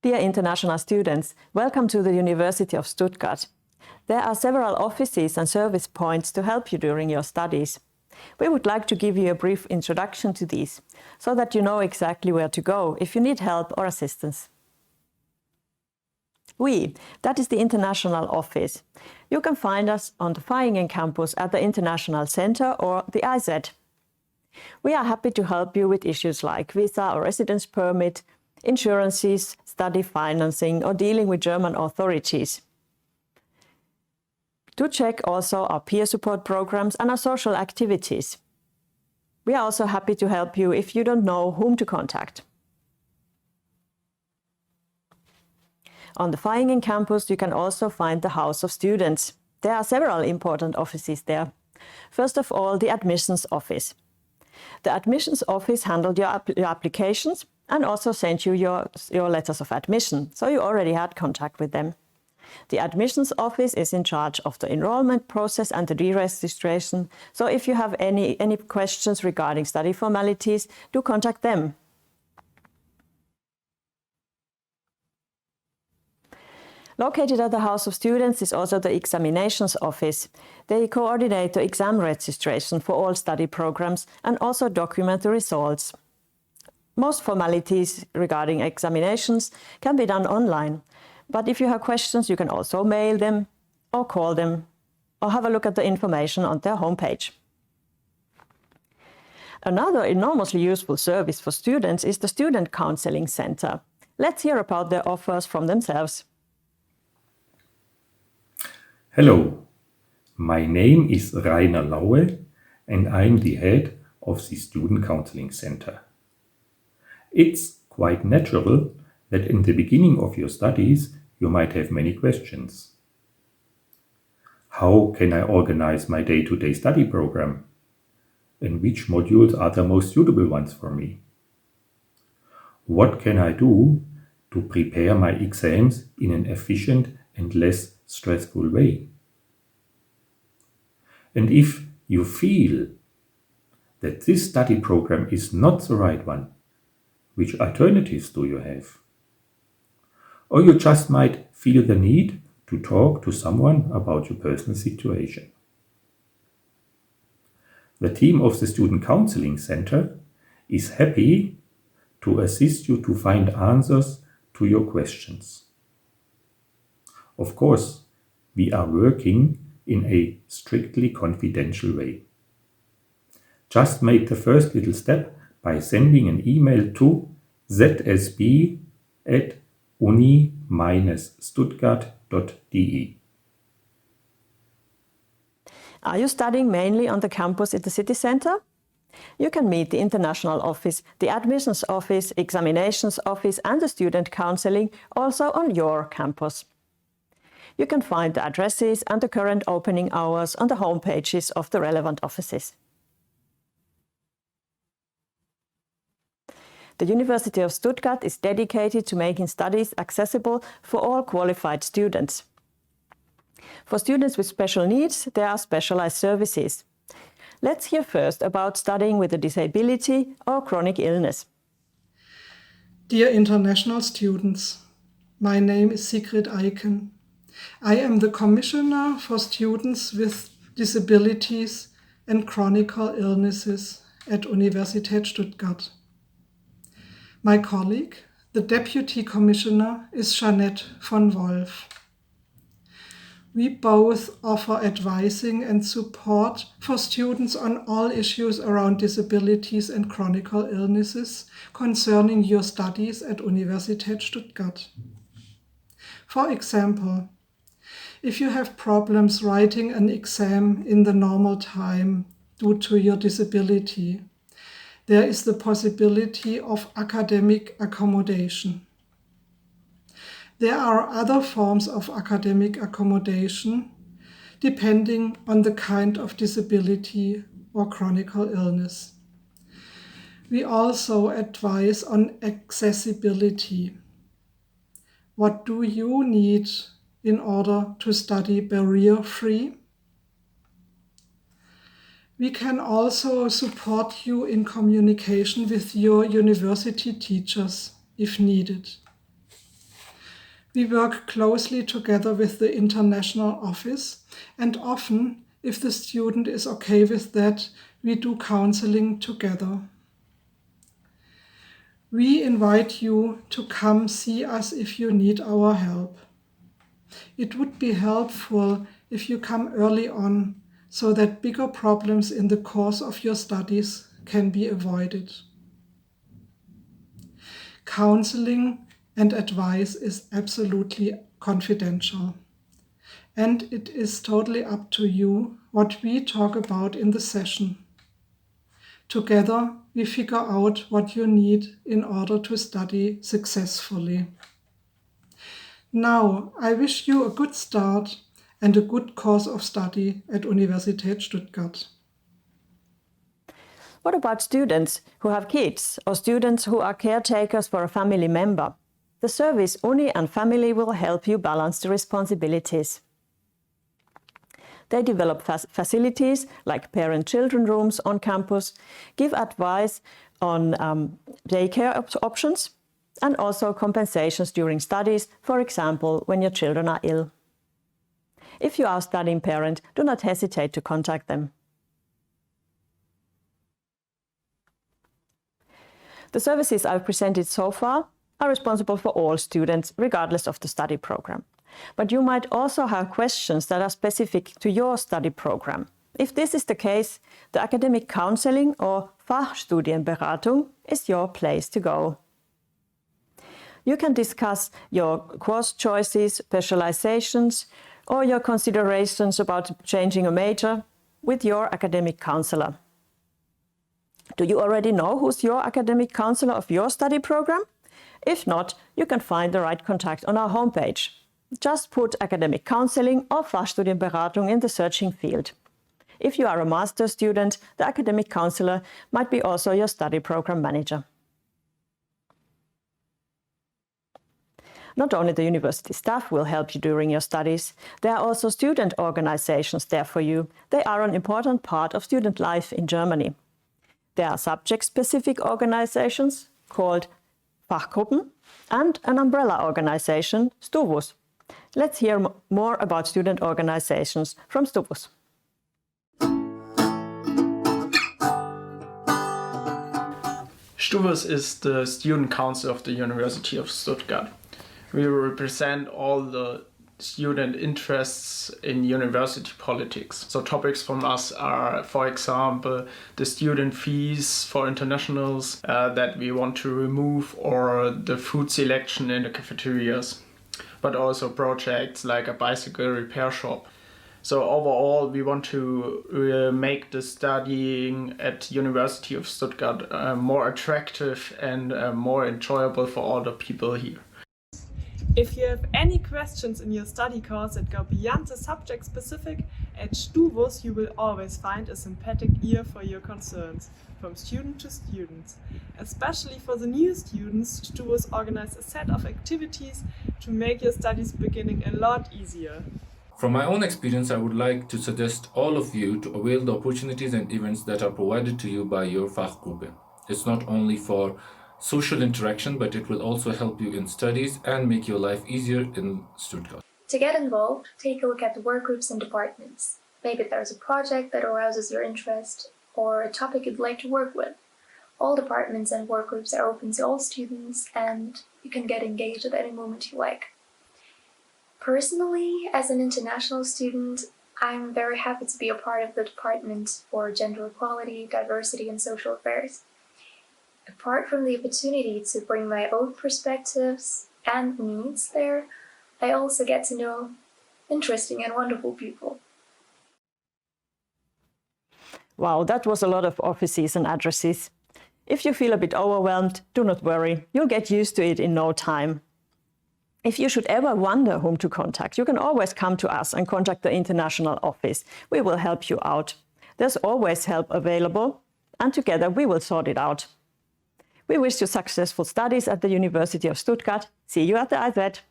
Dear international students, welcome to the University of Stuttgart. There are several offices and service points to help you during your studies. We would like to give you a brief introduction to these, so that you know exactly where to go if you need help or assistance. That is the International Office. You can find us on the Vaihingen campus at the International Center or the IZ. We are happy to help you with issues like visa or residence permit, insurances, study financing, or dealing with German authorities. Do check also our peer support programs and our social activities. We are also happy to help you if you don't know whom to contact. On the Vaihingen campus, you can also find the House of Students. There are several important offices there. First of all, the admissions office. The admissions office handled your applications and also sent you your letters of admission, so you already had contact with them. The admissions office is in charge of the enrollment process and the deregistration, so if you have any questions regarding study formalities, do contact them. Located at the House of Students is also the examinations office. They coordinate the exam registration for all study programs and also document the results. Most formalities regarding examinations can be done online, but if you have questions, you can also mail them or call them or have a look at the information on their homepage. Another enormously useful service for students is the Student Counseling Center. Let's hear about their offers from themselves. Hello, my name is Rainer Laue and I'm the head of the Student Counseling Center. It's quite natural that in the beginning of your studies you might have many questions. How can I organize my day-to-day study program? And which modules are the most suitable ones for me? What can I do to prepare my exams in an efficient and less stressful way? And if you feel that this study program is not the right one, which alternatives do you have? Or you just might feel the need to talk to someone about your personal situation. The team of the Student Counseling Center is happy to assist you to find answers to your questions. Of course, we are working in a strictly confidential way. Just make the first little step by sending an email to zsb@uni-stuttgart.de. Are you studying mainly on the campus at the city center? You can meet the International Office, the Admissions Office, Examinations Office and the Student Counseling also on your campus. You can find the addresses and the current opening hours on the homepages of the relevant offices. The University of Stuttgart is dedicated to making studies accessible for all qualified students. For students with special needs, there are specialized services. Let's hear first about studying with a disability or chronic illness. Dear international students, my name is Sigrid Eiken. I am the Commissioner for Students with Disabilities and Chronic Illnesses at Universität Stuttgart. My colleague, the Deputy Commissioner, is Jeanette von Wolf. We both offer advising and support for students on all issues around disabilities and chronic illnesses concerning your studies at Universität Stuttgart. For example, if you have problems writing an exam in the normal time due to your disability, there is the possibility of academic accommodation. There are other forms of academic accommodation depending on the kind of disability or chronic illness. We also advise on accessibility. What do you need in order to study barrier-free? We can also support you in communication with your university teachers if needed. We work closely together with the international office, and often, if the student is okay with that, we do counseling together. We invite you to come see us if you need our help. It would be helpful if you come early on so that bigger problems in the course of your studies can be avoided. Counseling and advice is absolutely confidential, and it is totally up to you what we talk about in the session. Together, we figure out what you need in order to study successfully. Now, I wish you a good start and a good course of study at Universität Stuttgart. What about students who have kids or students who are caretakers for a family member? The service Uni and Family will help you balance the responsibilities. They develop facilities like parent-children rooms on campus, give advice on daycare options, and also compensations during studies, for example, when your children are ill. If you are a studying parent, do not hesitate to contact them. The services I've presented so far are responsible for all students, regardless of the study program. But you might also have questions that are specific to your study program. If this is the case, the academic counseling or Fachstudienberatung is your place to go. You can discuss your course choices, specializations, or your considerations about changing a major with your academic counselor. Do you already know who's your academic counselor of your study program? If not, you can find the right contact on our homepage. Just put academic counseling or Fachstudienberatung in the searching field. If you are a master's student, the academic counselor might be also your study program manager. Not only the university staff will help you during your studies, there are also student organizations there for you. They are an important part of student life in Germany. There are subject-specific organizations called Fachgruppen and an umbrella organization, Stuvus. Let's hear more about student organizations from Stuvus. Stuvus is the student council of the University of Stuttgart. We represent all the student interests in university politics. So topics from us are, for example, the student fees for internationals that we want to remove, or the food selection in the cafeterias, but also projects like a bicycle repair shop. So overall, we want to make the studying at University of Stuttgart more attractive and more enjoyable for all the people here. If you have any questions in your study course that go beyond the subject specific, at Stuvus you will always find a sympathetic ear for your concerns, from student to student. Especially for the new students, Stuvus organize a set of activities to make your studies beginning a lot easier. From my own experience, I would like to suggest all of you to avail the opportunities and events that are provided to you by your Fachgruppe. It's not only for social interaction, but it will also help you in studies and make your life easier in Stuttgart. To get involved, take a look at the work groups and departments. Maybe there's a project that arouses your interest or a topic you'd like to work with. All departments and work groups are open to all students, and you can get engaged at any moment you like. Personally, as an international student, I'm very happy to be a part of the Department for Gender Equality, Diversity and Social Affairs. Apart from the opportunity to bring my own perspectives and needs there, I also get to know interesting and wonderful people. Wow, that was a lot of offices and addresses. If you feel a bit overwhelmed, do not worry. You'll get used to it in no time. If you should ever wonder whom to contact, you can always come to us and contact the international office. We will help you out. There's always help available, and together we will sort it out. We wish you successful studies at the University of Stuttgart. See you at the IZ.